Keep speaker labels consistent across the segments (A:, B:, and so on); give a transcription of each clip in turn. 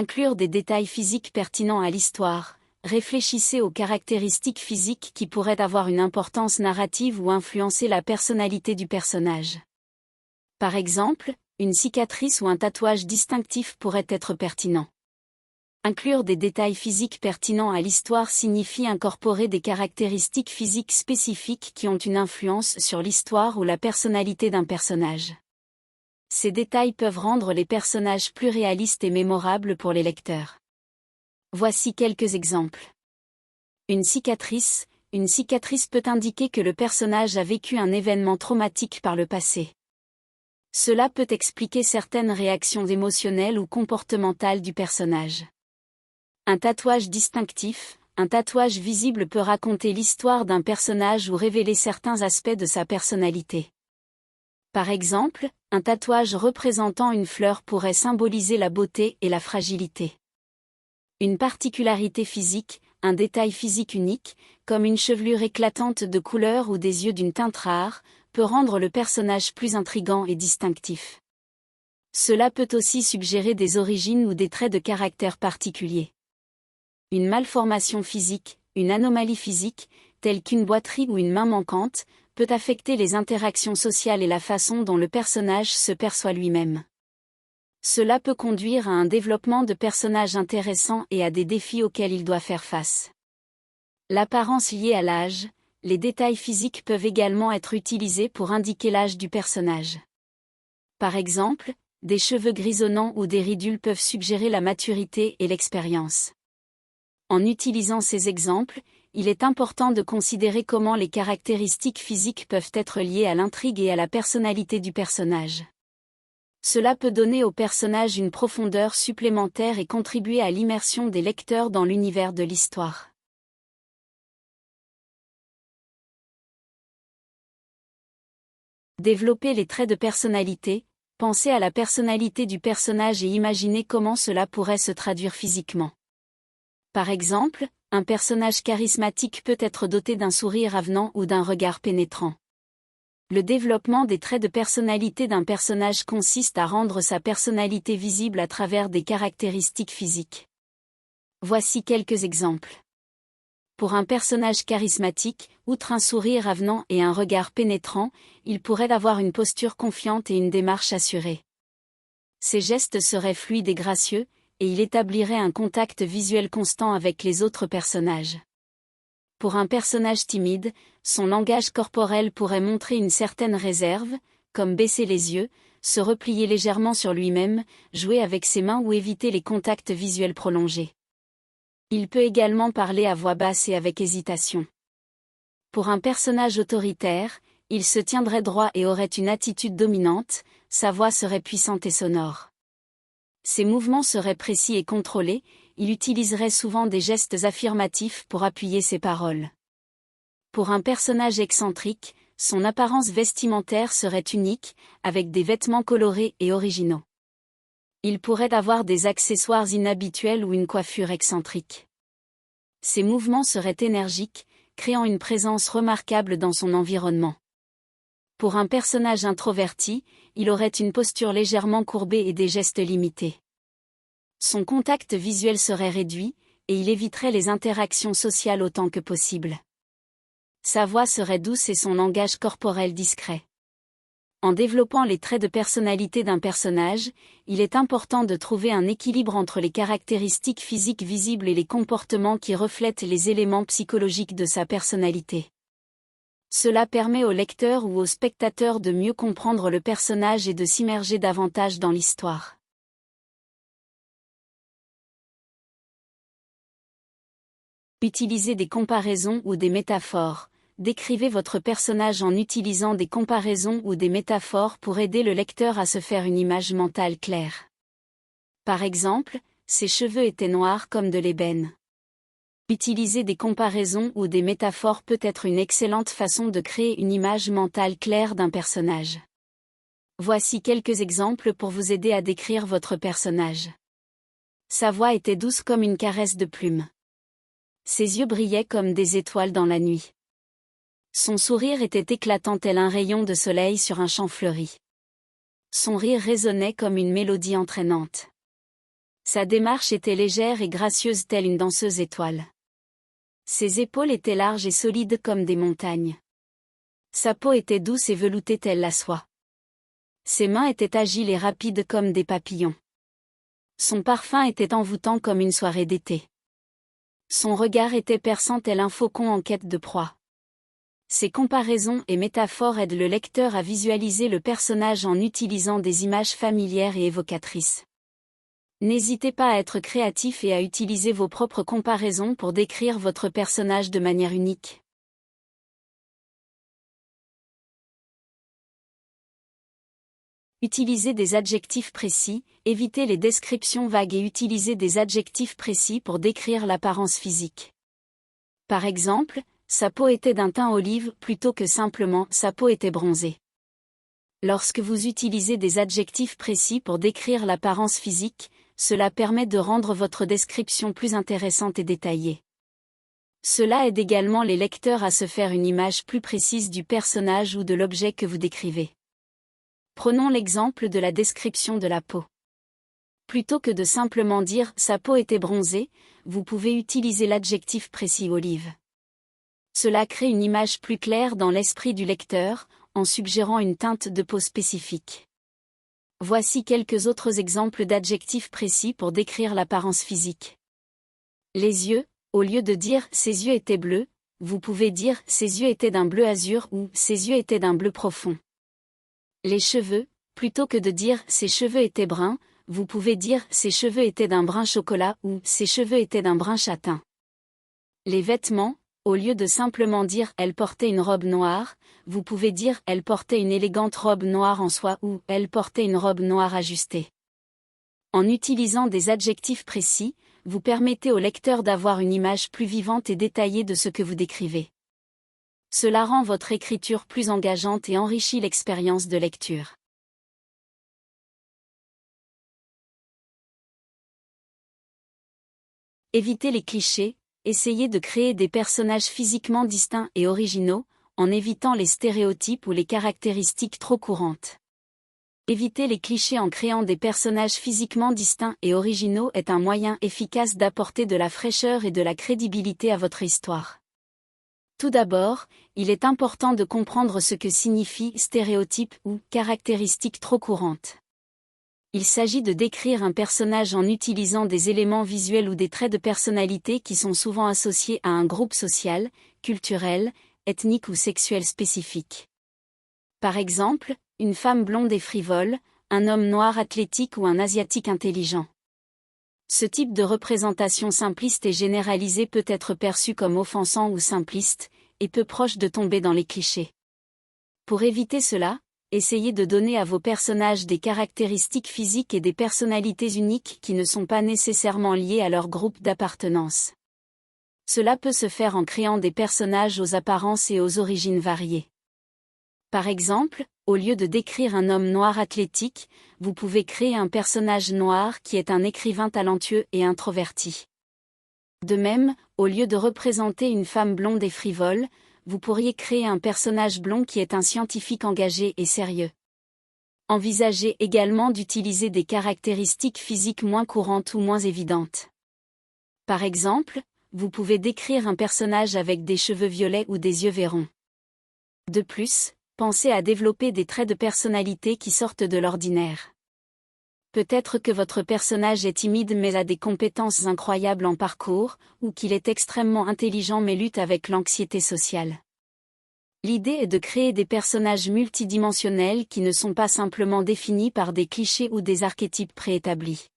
A: Inclure des détails physiques pertinents à l'histoire. Réfléchissez aux caractéristiques physiques qui pourraient avoir une importance narrative ou influencer la personnalité du personnage. Par exemple, une cicatrice ou un tatouage distinctif pourrait être pertinent. Inclure des détails physiques pertinents à l'histoire signifie incorporer des caractéristiques physiques spécifiques qui ont une influence sur l'histoire ou la personnalité d'un personnage. Ces détails peuvent rendre les personnages plus réalistes et mémorables pour les lecteurs. Voici quelques exemples. Une cicatrice peut indiquer que le personnage a vécu un événement traumatique par le passé. Cela peut expliquer certaines réactions émotionnelles ou comportementales du personnage. Un tatouage distinctif, un tatouage visible peut raconter l'histoire d'un personnage ou révéler certains aspects de sa personnalité. Par exemple, un tatouage représentant une fleur pourrait symboliser la beauté et la fragilité. Une particularité physique, un détail physique unique, comme une chevelure éclatante de couleur ou des yeux d'une teinte rare, peut rendre le personnage plus intrigant et distinctif. Cela peut aussi suggérer des origines ou des traits de caractère particuliers. Une malformation physique, une anomalie physique, telle qu'une boiterie ou une main manquante, peut affecter les interactions sociales et la façon dont le personnage se perçoit lui-même. Cela peut conduire à un développement de personnage intéressant et à des défis auxquels il doit faire face. L'apparence liée à l'âge, les détails physiques peuvent également être utilisés pour indiquer l'âge du personnage. Par exemple, des cheveux grisonnants ou des ridules peuvent suggérer la maturité et l'expérience. En utilisant ces exemples, il est important de considérer comment les caractéristiques physiques peuvent être liées à l'intrigue et à la personnalité du personnage. Cela peut donner au personnage une profondeur supplémentaire et contribuer à l'immersion des lecteurs dans l'univers de l'histoire. Développer les traits de personnalité, pensez à la personnalité du personnage et imaginez comment cela pourrait se traduire physiquement. Par exemple, un personnage charismatique peut être doté d'un sourire avenant ou d'un regard pénétrant. Le développement des traits de personnalité d'un personnage consiste à rendre sa personnalité visible à travers des caractéristiques physiques. Voici quelques exemples. Pour un personnage charismatique, outre un sourire avenant et un regard pénétrant, il pourrait avoir une posture confiante et une démarche assurée. Ses gestes seraient fluides et gracieux, et il établirait un contact visuel constant avec les autres personnages. Pour un personnage timide, son langage corporel pourrait montrer une certaine réserve, comme baisser les yeux, se replier légèrement sur lui-même, jouer avec ses mains ou éviter les contacts visuels prolongés. Il peut également parler à voix basse et avec hésitation. Pour un personnage autoritaire, il se tiendrait droit et aurait une attitude dominante, sa voix serait puissante et sonore. Ses mouvements seraient précis et contrôlés, il utiliserait souvent des gestes affirmatifs pour appuyer ses paroles. Pour un personnage excentrique, son apparence vestimentaire serait unique, avec des vêtements colorés et originaux. Il pourrait avoir des accessoires inhabituels ou une coiffure excentrique. Ses mouvements seraient énergiques, créant une présence remarquable dans son environnement. Pour un personnage introverti, il aurait une posture légèrement courbée et des gestes limités. Son contact visuel serait réduit, et il éviterait les interactions sociales autant que possible. Sa voix serait douce et son langage corporel discret. En développant les traits de personnalité d'un personnage, il est important de trouver un équilibre entre les caractéristiques physiques visibles et les comportements qui reflètent les éléments psychologiques de sa personnalité. Cela permet au lecteur ou au spectateur de mieux comprendre le personnage et de s'immerger davantage dans l'histoire. Utilisez des comparaisons ou des métaphores. Décrivez votre personnage en utilisant des comparaisons ou des métaphores pour aider le lecteur à se faire une image mentale claire. Par exemple, ses cheveux étaient noirs comme de l'ébène. Utiliser des comparaisons ou des métaphores peut être une excellente façon de créer une image mentale claire d'un personnage. Voici quelques exemples pour vous aider à décrire votre personnage. Sa voix était douce comme une caresse de plumes. Ses yeux brillaient comme des étoiles dans la nuit. Son sourire était éclatant tel un rayon de soleil sur un champ fleuri. Son rire résonnait comme une mélodie entraînante. Sa démarche était légère et gracieuse telle une danseuse étoile. Ses épaules étaient larges et solides comme des montagnes. Sa peau était douce et veloutée telle la soie. Ses mains étaient agiles et rapides comme des papillons. Son parfum était envoûtant comme une soirée d'été. Son regard était perçant tel un faucon en quête de proie. Ces comparaisons et métaphores aident le lecteur à visualiser le personnage en utilisant des images familières et évocatrices. N'hésitez pas à être créatif et à utiliser vos propres comparaisons pour décrire votre personnage de manière unique. Utilisez des adjectifs précis, évitez les descriptions vagues et utilisez des adjectifs précis pour décrire l'apparence physique. Par exemple, sa peau était d'un teint olive plutôt que simplement sa peau était bronzée. Lorsque vous utilisez des adjectifs précis pour décrire l'apparence physique, cela permet de rendre votre description plus intéressante et détaillée. Cela aide également les lecteurs à se faire une image plus précise du personnage ou de l'objet que vous décrivez. Prenons l'exemple de la description de la peau. Plutôt que de simplement dire « sa peau était bronzée », vous pouvez utiliser l'adjectif précis « olive ». Cela crée une image plus claire dans l'esprit du lecteur, en suggérant une teinte de peau spécifique. Voici quelques autres exemples d'adjectifs précis pour décrire l'apparence physique. Les yeux, au lieu de dire « ses yeux étaient bleus », vous pouvez dire « ses yeux étaient d'un bleu azur » ou « ses yeux étaient d'un bleu profond ». Les cheveux, plutôt que de dire « ses cheveux étaient bruns », vous pouvez dire « ses cheveux étaient d'un brun chocolat » ou « ses cheveux étaient d'un brun châtain ». Les vêtements, au lieu de simplement dire « elle portait une robe noire », vous pouvez dire « elle portait une élégante robe noire en soie » ou « elle portait une robe noire ajustée ». En utilisant des adjectifs précis, vous permettez au lecteur d'avoir une image plus vivante et détaillée de ce que vous décrivez. Cela rend votre écriture plus engageante et enrichit l'expérience de lecture. Évitez les clichés, essayez de créer des personnages physiquement distincts et originaux, en évitant les stéréotypes ou les caractéristiques trop courantes. Éviter les clichés en créant des personnages physiquement distincts et originaux est un moyen efficace d'apporter de la fraîcheur et de la crédibilité à votre histoire. Tout d'abord, il est important de comprendre ce que signifie stéréotype ou caractéristique trop courante. Il s'agit de décrire un personnage en utilisant des éléments visuels ou des traits de personnalité qui sont souvent associés à un groupe social, culturel, ethnique ou sexuel spécifique. Par exemple, une femme blonde et frivole, un homme noir athlétique ou un asiatique intelligent. Ce type de représentation simpliste et généralisée peut être perçu comme offensant ou simpliste, et peu proche de tomber dans les clichés. Pour éviter cela, essayez de donner à vos personnages des caractéristiques physiques et des personnalités uniques qui ne sont pas nécessairement liées à leur groupe d'appartenance. Cela peut se faire en créant des personnages aux apparences et aux origines variées. Par exemple, au lieu de décrire un homme noir athlétique, vous pouvez créer un personnage noir qui est un écrivain talentueux et introverti. De même, au lieu de représenter une femme blonde et frivole, vous pourriez créer un personnage blond qui est un scientifique engagé et sérieux. Envisagez également d'utiliser des caractéristiques physiques moins courantes ou moins évidentes. Par exemple, vous pouvez décrire un personnage avec des cheveux violets ou des yeux verrons. De plus, pensez à développer des traits de personnalité qui sortent de l'ordinaire. Peut-être que votre personnage est timide mais a des compétences incroyables en parcours, ou qu'il est extrêmement intelligent mais lutte avec l'anxiété sociale. L'idée est de créer des personnages multidimensionnels qui ne sont pas simplement définis par des clichés ou des archétypes préétablis.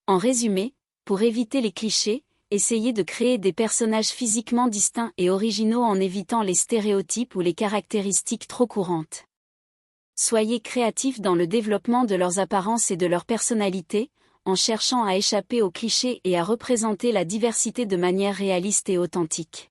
A: En résumé, pour éviter les clichés, essayez de créer des personnages physiquement distincts et originaux en évitant les stéréotypes ou les caractéristiques trop courantes. Soyez créatifs dans le développement de leurs apparences et de leur personnalité, en cherchant à échapper aux clichés et à représenter la diversité de manière réaliste et authentique.